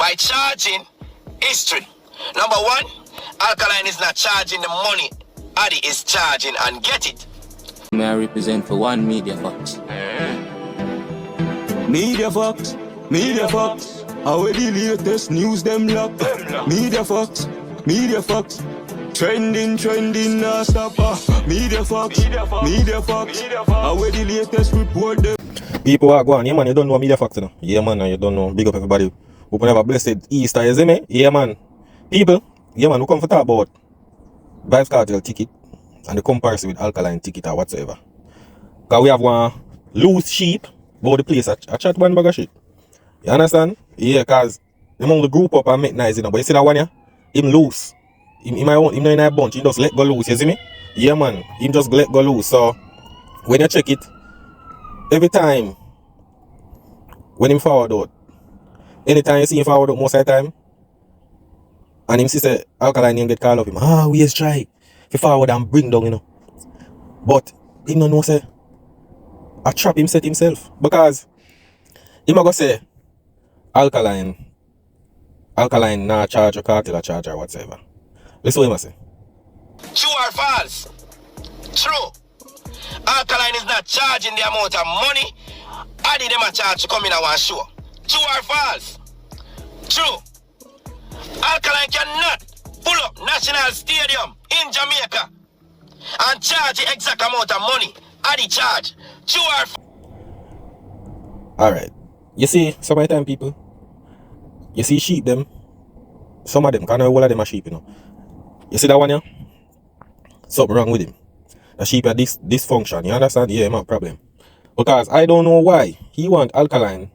by charging history. Number one, Alkaline is not charging the money. Addy is charging and get it. May I represent for one Media Fox? Media Fox, Media Fox. How the latest news them lock. Media Fox, Media Fox. Trending, nah stop. Media Fox, Media Fox. How the latest report them. People are going, yeah man, you don't know Media Fox, you know? Yeah man, you don't know. Big up everybody. Hope you have a blessed Easter, you see me? Yeah man. People, yeah man, we come for talk about vybzkartel ticket and the comparison with Alkaline ticket or whatsoever. Because we have one loose sheep about the place. I chat one bag of shit. You understand? Yeah, because them only group up and make nice, you know. But you see that one here? Him loose. Him not in a bunch. He just let go loose. You see me? Yeah man. Him just let go loose. So when you check it, every time when him forward out, anytime you see him forward out most of the time, and him see say Alkaline name get called up, him, we just try to forward and bring down, you know. But him don't know say a trap him set himself. Because him a go say Alkaline not charge or Kartel or charge or whatsoever. Listen what him a say. True or false? True. Alkaline is not charging the amount of money Addy them a charge to come in a one show. True or false? True. Alkaline cannot pull up National Stadium in Jamaica and charge the exact amount of money Addy charge. True or false? Alright. You see, some of the time people, you see sheep them, some of them, because all of them are sheep, you know. You see that one here? Something wrong with him. The sheep are dysfunction, you understand? Yeah, my problem. Because I don't know why he want Alkaline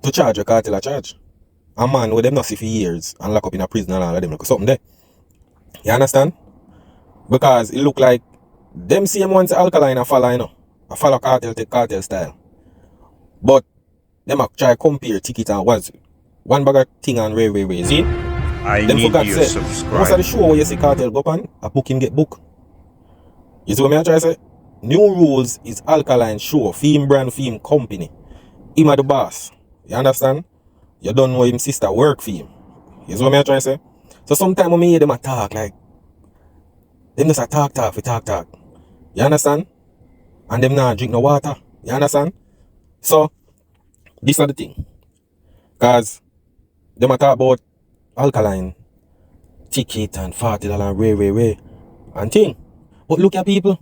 to charge a Kartel a charge. A man with them not see for years and lock up in a prison and all of them look something there. You understand? Because it look like them same ones Alkaline a follow, you know. A follow Kartel, take Kartel style. But them a try compare ticket and what's one bag of thing and way. See? Them forgot say subscribe. Most of the show where you see Kartel go on, a book him get book. You see what I try to say? New Rules is Alkaline show, film brand, film company. Him are the boss. You understand? You don't know him sister work for him. You see what I try to say? So sometimes when I hear them a talk, like them just a talk. You understand? And them not drink no water. You understand? So this is the thing. Cause them a talk about Alkaline ticket and $40 way and thing. But look at people.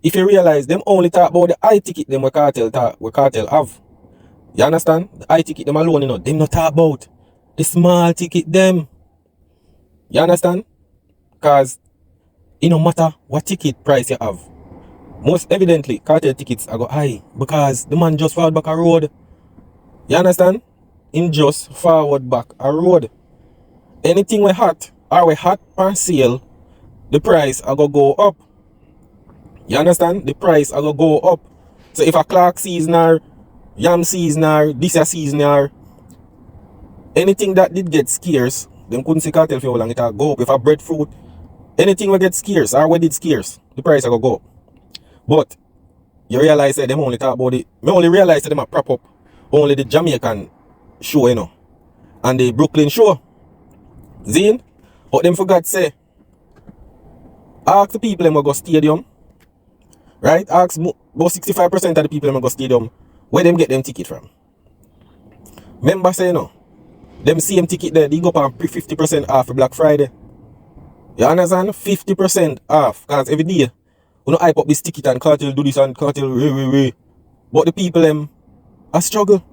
If you realize them only talk about the high ticket them what Kartel have. You understand? The high ticket them alone, you know, them not talk about the small ticket them. You understand? Cause it no matter what ticket price you have. Most evidently Kartel tickets are go high because the man just forward back a road. You understand? Him just forward back a road. Anything we hot on sale, the price are go up. You understand? The price are go up. So if a Clark season or Yam season or this a season or anything that did get scarce, them couldn't see Kartel for how long it will go up. If a breadfruit, anything will get scarce or what did scarce, the price will go up. But you realize that them only talk about it. Me only realize that them a prop up only the Jamaican show, you know, and the Brooklyn show. Zine? But them forgot say ask the people them go stadium. Right? Ask about 65% of the people them go stadium where them get them ticket from. Remember say you know, them same ticket there, they go up on 50% off for Black Friday. You understand? 50% off. Because every day, we don't hype up this ticket and Kartel do this and Kartel way. But the people them a struggle.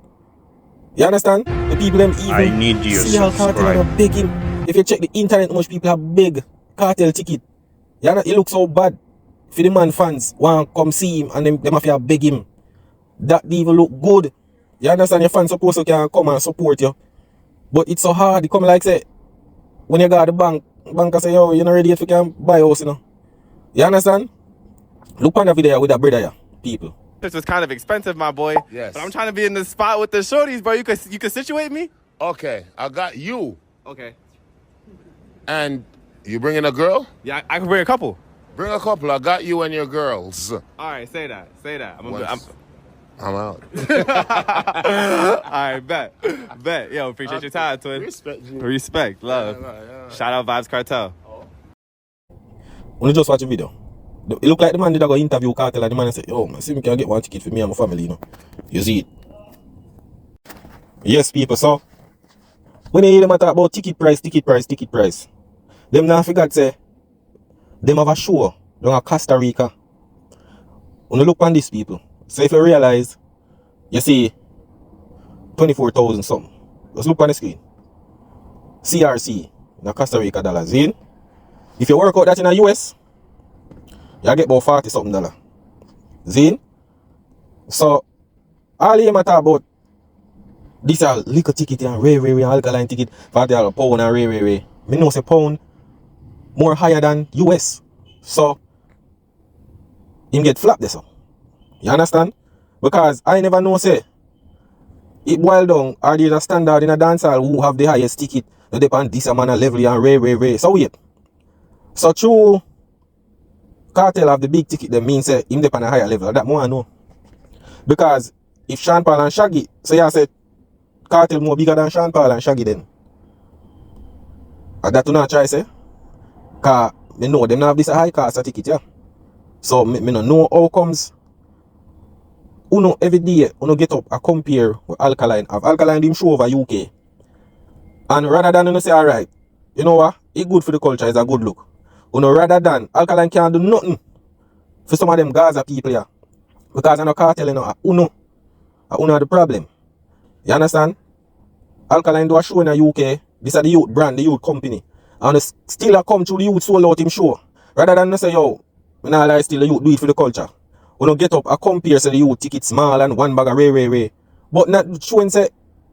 You understand? The people them even I need you see how Kartel are begging. If you check the internet, much people have beg Kartel ticket. You know, it looks so bad. For the man fans want come see him and them have to beg him. That even look good. You understand? Your fans supposed to can come and support you. But it's so hard. It come like say when you go to the banker say, yo, you're not ready yet to can buy a house, you know. You understand? Look on the video with that brother here, people. This was kind of expensive, my boy. Yes. But I'm trying to be in the spot with the shorties, bro. You could situate me? Okay, I got you. Okay. And you bringing a girl? Yeah, I can bring a couple. Bring a couple. I got you and your girls. All right, say that. I'm out. Alright, bet. Yo, appreciate your time, twin. Respect you. Respect, love. Shout out Vybz Kartel. When you just watch the video, it look like the man did go interview Kartel and the man said, yo, I see me can get one ticket for me and my family, you know. You see it? Yes, people, so when you hear them talk about ticket price, them now forget say them have a show down at Costa Rica. When you look on these people, so if you realize, you see 24,000 something. Just look on the screen. CRC in Costa Rica dollars. In. If you work out that in the US, you get about 40 something dollars. Zin. So all you talk about this are liquor ticket and ray alkaline ticket, $40 pound and ray. Me know say pound more higher than US. So him get flat this. You understand? Because I never know say it boil down are there a standard in a dancehall who have the highest ticket. They depend this man a level and ray. So wait. So true Kartel have the big ticket, that means say him depend a higher level. That more I know. Because if Sean Paul and Shaggy, so you say Kartel more bigger than Sean Paul and Shaggy then. And that do not try say. Cause me know them have this a high cost ticket, yeah. So me no know how comes uno every day uno get up and compare with Alkaline. Have Alkaline them show over UK. And rather than you say alright, you know what? It good for the culture, it's a good look. Uno rather than Alkaline can't do nothing for some of them Gaza people here. Because I know Kartel you know uno the problem. You understand? Alkaline do a show in the UK. This is the youth brand, the youth company. And it still a come through the youth sold out him show. Rather than say, yo, me nah lie, still the youth do it for the culture. We don't get up and compare say the youth ticket small and one bag of ray. But not showing say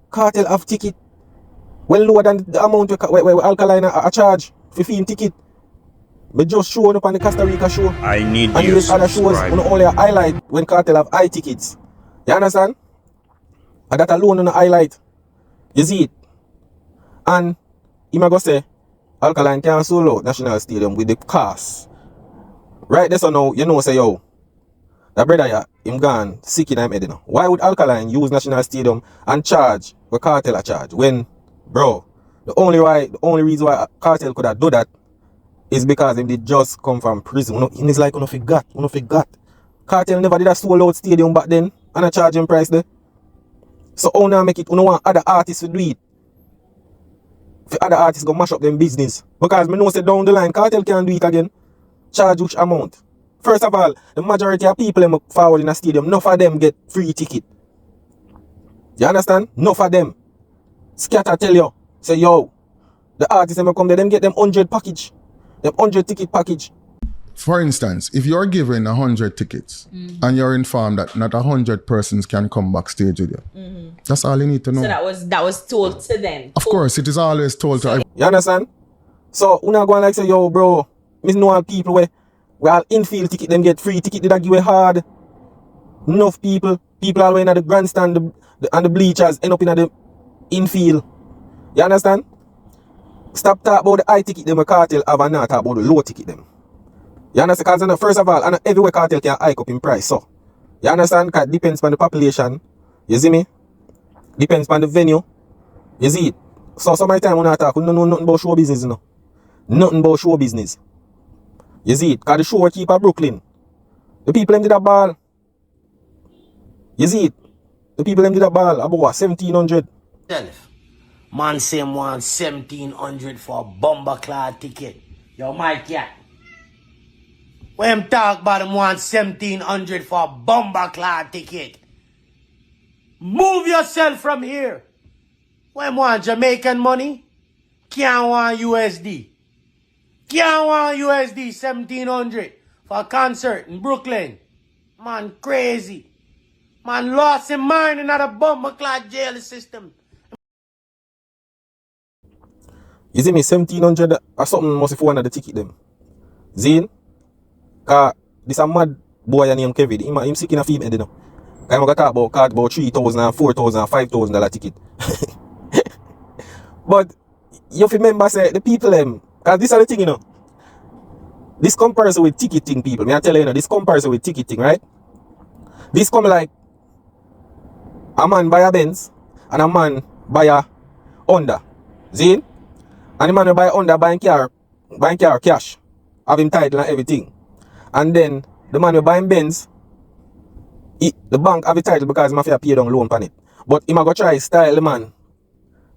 Kartel have ticket well lower than the amount where Alkaline a charge for film ticket. But just showing up on the Costa Rica show. I need and you the other shows we only highlight when Kartel have high tickets. You understand? And that alone on the highlight. You see it? And he might go say Alkaline can't solo National Stadium with the cost. Right there so now you know say yo, that brother yeah, him gone sick in him head, you know. Why would Alkaline use National Stadium and charge what Kartel a charge? When bro, the only reason why Kartel could have do that is because him did just come from prison. Him is like uno forgot. Kartel never did a sold out stadium back then and a charging price there. So how now make it uno want other artists to do it? For other artists go mash up them business. Because me know say down the line Kartel can do it again. Charge which amount? First of all, the majority of people them forward in a stadium, enough of them get free ticket. You understand? Enough of them. Scatter tell you, say yo, the artists them come there, them get them 100 package. Them 100 ticket package. For instance, if you're given 100 tickets and you're informed that not 100 persons can come backstage with you, that's all you need to know. So that was told to them. Of course, it is always told to everyone. You understand? So we not going like say yo bro, me know all people where all infield ticket them get free ticket, did I give it hard? Enough people always in the grandstand and the bleachers end up in the infield. You understand? Stop talking about the high ticket them a Kartel have and not talk about the low ticket them. You understand? Because first of all, and everywhere Kartel can hike up in price. So you understand? Because it depends on the population. You see me? Depends on the venue. You see it? So some of the time when I talk, we don't know nothing about show business, you know. Nothing about show business. You see it? Because the show keep at Brooklyn. The people them did a ball. You see it? The people them did a ball about what? 1,700. Man say him want 1,700 for a bomber clad ticket. Yo, my cat. When him talk about him want 1,700 for a bomber clad ticket. Move yourself from here. When him want Jamaican money, can't want USD. Can't want USD 1,700 for a concert in Brooklyn. Man crazy. Man lost his mind in a bomber clad jail system. You see me 1,700 or something must be 400 the ticket them. Zine? Cause this a mad boy named Kevin. Him sick in a female, you know. Cause I'm gonna talk about 3,000 and 4,000 and $5,000 ticket. But you remember say the people them, cause this are the thing, you know. This comparison with ticketing people. Me I tell you, you know, this comparison with ticketing, right? This come like A man buy a Benz and a man buy a Honda. See? And the man will buy a Honda buying car cash. Have him title and everything. And then the man will buy him Benz. The bank have a title because he have to pay down loan on it. But he might go try style the man.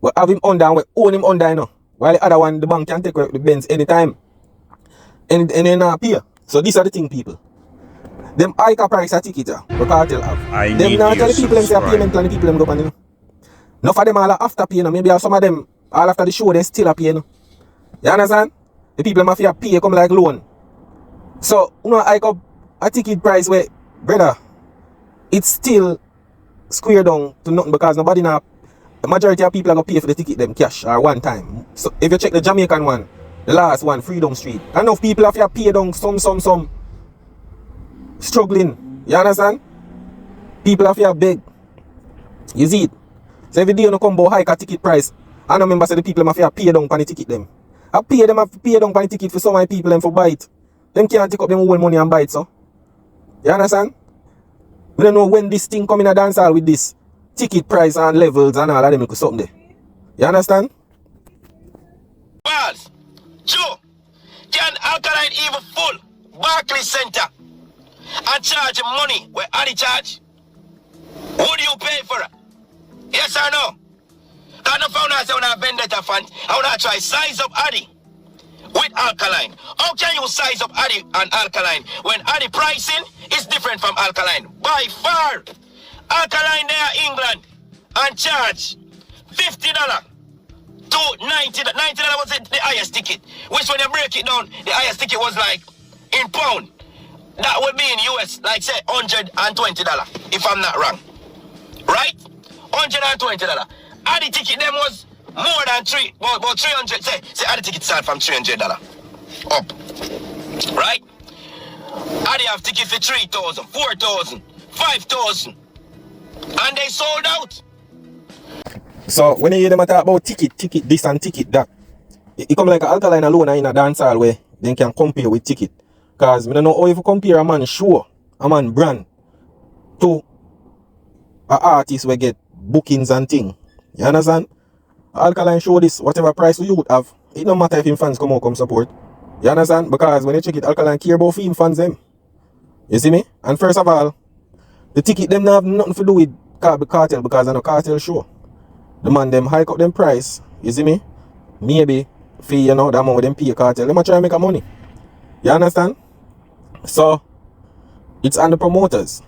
We have him under and we own him under, you know. While the other one, the bank can take the Benz anytime. And then not pay. So these are the thing, people. Them high price a ticket, the cartel have. Them not tell the people them say a payment plan, the people them go on, you know. Enough of them all after pay, you know. Maybe some of them, all after the show, they still a pay, you know. You understand? The people them have to pay come like loan. So, you know, hike up a ticket price where, brother, it's still square down to nothing because nobody now, the majority of people are going to pay for the ticket them cash or one time. So if you check the Jamaican one, the last one, Freedom Street, enough people have to pay down some struggling. You understand? People have to beg. You see it? So every day you come about hike a ticket price, I know members say the people have to pay down for the ticket them. I pay them have to pay down for the ticket for so many people them for buy it. Them can't take up them whole money and buy it, so. You understand? We don't know when this thing come in a dancehall with this ticket price and levels and all of them, something there. You understand? Balls. Joe, can Alkaline even full Barclays Center and charge money where Addy charge? Would you pay for it? Yes or no? Because I found out I want to vendetta fund. I want to try size up Addy with Alkaline. How can you size up Addy and Alkaline when Addy pricing is different from Alkaline? By far. Alkaline there England and charge $50 to $90. $90 was the highest ticket. Which when you break it down, the highest ticket was like in pound. That would be in US, like say $120, if I'm not wrong. Right? $120. Addy ticket them was more than about 300. Say Addy ticket start from $300 up. Right? Addy have ticket for 3,000, 4,000, 5,000. And they sold out. So when you hear them talk about ticket this and ticket that, it come like an Alkaline alone in a dancehall where they can compare with ticket. Because I don't know how if you compare a man show, a man brand, to an artist where get bookings and thing. You understand? Alkaline show this, whatever price you would have, it don't matter if him fans come out come support. You understand? Because when you check it, Alkaline care about him fans them. You see me? And first of all, the ticket them not have nothing to do with Kartel because I know Kartel show. The man them hike up them price, you see me? Maybe fee, you know, the amount them pay Kartel. Them a try to make a money. You understand? So it's on the promoters.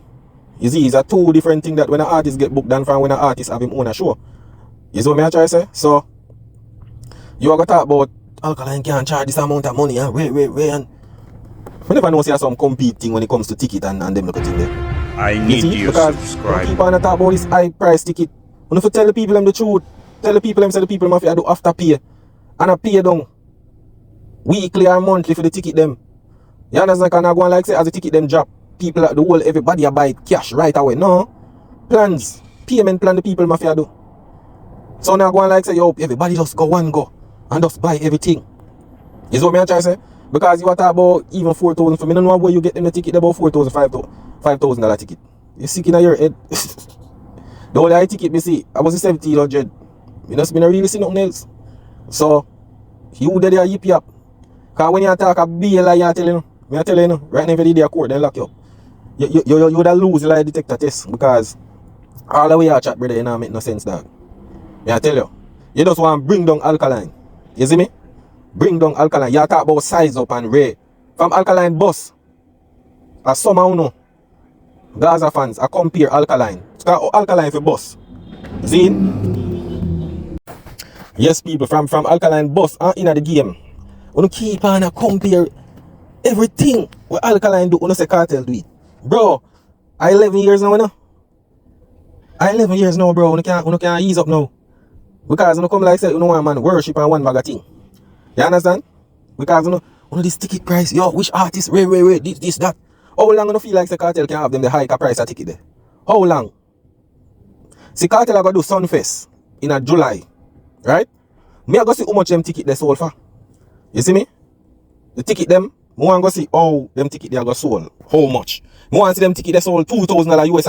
You see, it's a two different thing that when an artist get booked than from when an artist have him own a show. You see what me I try to say? So you are gonna talk about Alkaline can't charge this amount of money and wait and we never know see some compete thing when it comes to ticket and them look at it there. I need you because subscribe. People are talk about this high price ticket. When if you tell the people them the truth, tell the people them say the people them have to do after pay. And I pay down weekly or monthly for the ticket them. You understand? Can I go and like say as the ticket them drop, people at the whole everybody buy it cash right away. No. Plans. Payment plan the people mafia do. So now go and like say yo, everybody just go one go and just buy everything. Is what me I try to say? Because you are talking about even 4,000 for me. I don't know where you get them the ticket about 4,000, $5,000 ticket. You sick in your head. The only high ticket me see, I was 1,700. You know, I really see nothing else. So, you there yip yap. Because when you talk a BL, I tell you, right now if you did a court, they lock you up. You would lose the lie detector test because all the way you chat, brother, you know, make no sense, dog. I tell you, you just want to bring down Alkaline. You see me? Bring down Alkaline. You talk about size up and rare. From Alkaline bus, as somehow know, Gaza fans, I compare Alkaline. Alkaline for bus. See? Yes, people, from Alkaline bus in the game. We keep on compare everything what Alkaline do, we say Kartel do it. Bro, I 11 years now, you know? I 11 years now, bro. We can't ease up now. Because you come like say, you know one man worship and one bag of thing. You understand? Because you know this ticket price, yo, which artist, wait, this, that. How long you feel like the Kartel can have them the high price of ticket there? How long? See, Kartel are going to do Sunfest in a July. Right? Me I go see how much them ticket they sold for. You see me? The ticket them, I want to go see how them ticket they are going to sold. How much? I want to see them ticket they sold $2,000 US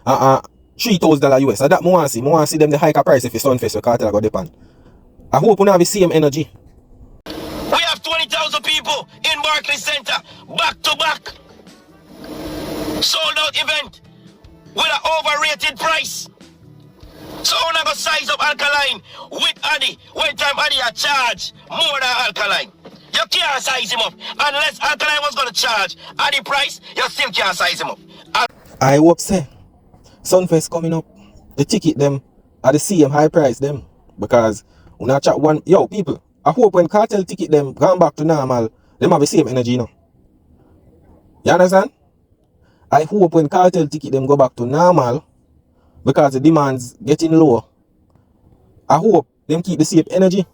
and $3,000 US. And that I want to see. I want to see them the hike a price if it's Sunfest or Kartel go depend. I hope we have the same energy. We have 20,000 people in Barclays Center, back to back. Sold out event with an overrated price. So I'm going to size up Alkaline with Addy. One time Addy a charge more than Alkaline. You can't size him up. Unless Alkaline was going to charge Addy price, you still can't size him up. I hope say Sunfest coming up, the ticket them are the same high price them. Because when I chat one, yo people, I hope when Kartel ticket them gone back to normal, them have the same energy now. You understand? I hope when Kartel ticket them go back to normal, because the demand's getting low, I hope them keep the same energy.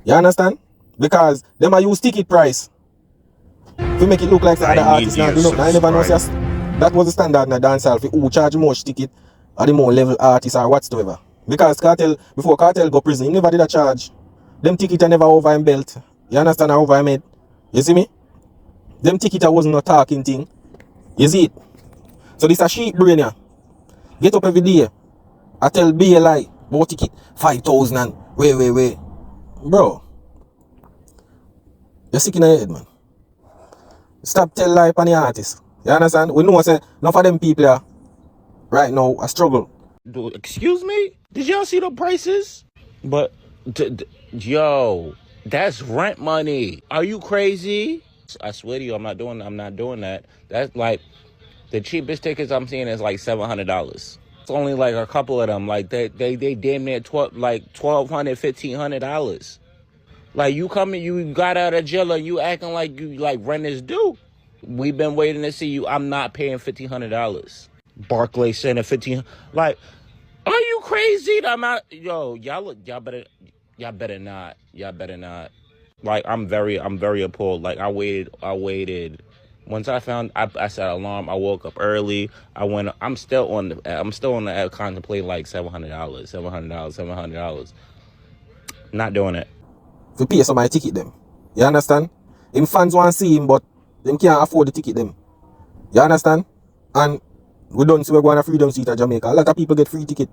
You understand? Because them I use ticket price to make it look like the other artists now do not. I never know that was the standard in the dancehall for who charge much ticket or the more level artists or whatsoever. Because Kartel, before Kartel go prison, he never did a charge. Them ticket are never over him belt. You understand, or over him head. You see me? Them ticket wasn't no talking thing. You see it? So this a sheep brain here. Get up every day. I tell be a lie. About ticket 5,000 and wait. Bro. You're sick in the head, man. Stop tell lie on the artist. You understand? We know say enough of them people here right now I struggle. Excuse me? Did y'all see the prices? But yo, that's rent money. Are you crazy? I swear to you, I'm not doing that. That's like the cheapest tickets I'm seeing is like $700. It's only like a couple of them. Like they damn near $1,200, $1,500. Like you got out of jail and you acting like you like rent is due. We've been waiting to see you. I'm not paying $1,500. Barclays Center, 15. Like, are you crazy? I'm not. Yo, y'all better not. Like, I'm very appalled. Like, I waited. Once I found, I set an alarm. I woke up early. I'm still on the app contemplating like $700. Not doing it. To pay somebody ticket them. You understand? Him fans want to see him, but them can't afford the ticket them. You understand? And we don't see we're going to freedom seat at Jamaica. A lot of people get free ticket.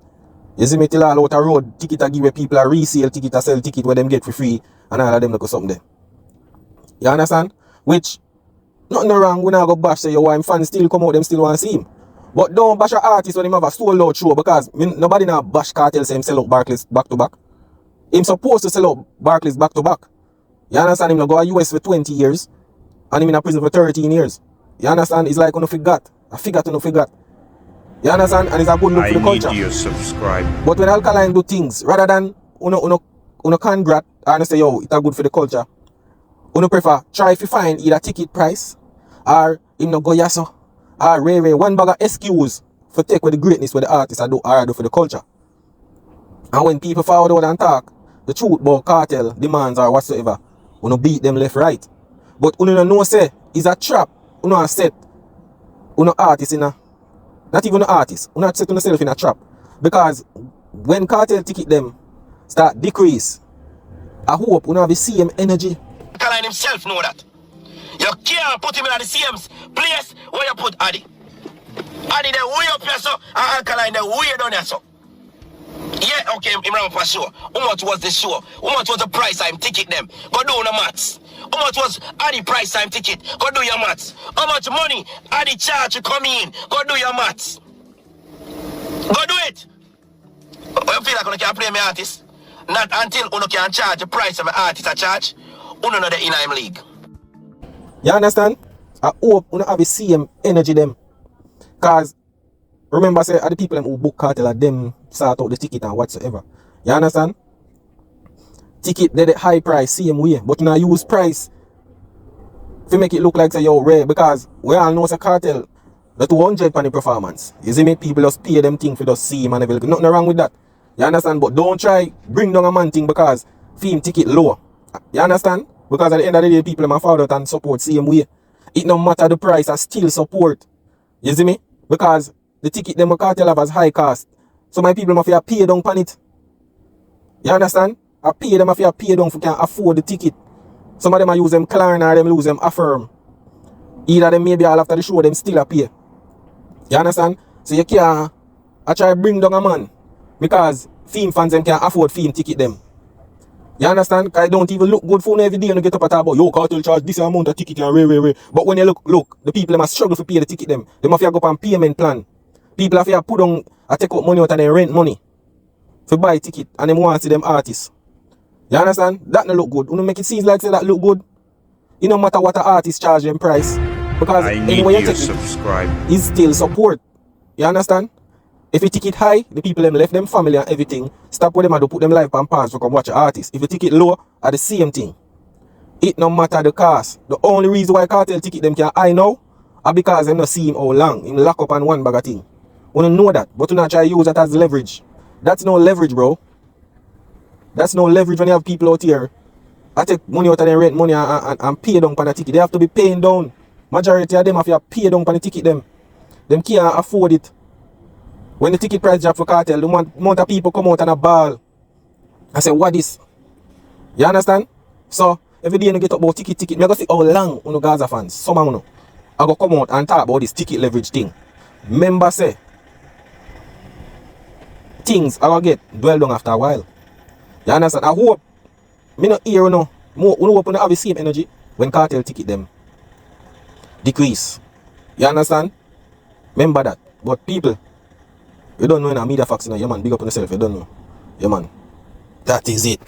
You see me till all out a road ticket I give where people a resale ticket a sell ticket where them get for free and all of them look at something there. You understand? Which nothing wrong, we not go bash say yo him fans still come out, them still want to see him. But don't bash an artist when him have a sold out show because nobody now bash Kartel say him sell out Barclays back to back. Him supposed to sell out Barclays back to back. You understand? Him now go to US for 20 years and him in a prison for 13 years. You understand? It's like you forgot. I forgot to forgot. You understand? And it's a good look for the culture. I need you to subscribe. But when Alkaline do things, rather than uno congrat and say yo, it's a good for the culture, uno prefer try to find either ticket price or him no go yaso or Ray one bag of excuse for take with the greatness where the artists do for the culture. And when people forward out and talk the truth about Kartel, demands or whatsoever, uno beat them left right. But uno no say it's a trap, uno a set uno artist in a not even an artist, uno set yourself in a trap. Because when Kartel ticket them start decrease, I hope uno have the same energy. Alkaline himself know that. You can't put him in the same place where you put Addy. Addy the way up here so, and Alkaline the way down here so. Yeah, okay, him run for sure. How much was the show? How much was the price time ticket them? Go do the maths. How much was Addy price time ticket? Go do your maths. How much money Addy charge to come in? Go do your maths. Go do it. You feel like you can't play my artist? Not until you can charge the price of my artist I charge. You know the in league. You understand? I hope you have the same energy them. Cause remember say the people them who book Kartel at them sort out the ticket and whatsoever. You understand? Ticket they the high price same way, but now use price to make it look like say yo rare because we all know say Kartel the 200 for the performance. You see me people just pay them thing for just see him and everything. Nothing wrong with that. You understand? But don't try bring down a man thing because film ticket low. You understand? Because at the end of the day people them forward out and support same way. It no matter the price, I still support. You see me? Because the ticket them Kartel have as high cost. So my people must pay down on it. You understand? I pay them if you pay down for can afford the ticket. Some of them use them Klarna or them lose them Affirm. Either them maybe all after the show them still pay. You understand? So you can't I try bring down a man because film fans them can't afford film ticket them. You understand? Cause it don't even look good for every day and you get up and talk about yo Kartel charge this amount of ticket and rare. But when you look, the people must struggle to pay the ticket them. They must have to go on payment plan. People have to put on and take out money out and they rent money to buy ticket and them want to see them artists. You understand? That no look good. You make it seem like say that look good. It no matter what the artist charge them price. Because anyway you take it, is still support. You understand? If you ticket high, the people them left them family and everything. Stop what them and do put them life on pause to come watch the artist. If you ticket low, are the same thing. It no matter the cost. The only reason why Kartel ticket them can high now are because them not see him how long. Him lock up on one bag of thing. We don't know that, but we not try to use that as leverage. That's no leverage, bro. That's no leverage when you have people out here. I take money out of their rent money and pay down on the ticket. They have to be paying down. Majority of them have to pay down on the ticket them. Them can't afford it. When the ticket price drop for Kartel, the amount of people come out and a ball. I say, what is? You understand? So, every day you get up about ticket. I go see how long you Gaza fans, some of you, I go come out and talk about this ticket leverage thing. Remember say, things I go get dwell down after a while. You understand? I hope, me not hear no, more, you hope you have the same energy when Kartel ticket them decrease. You understand? Remember that. But people, you don't know in a media facts, you know, yeah man, big up on yourself, you don't know. Yeah man, that is it.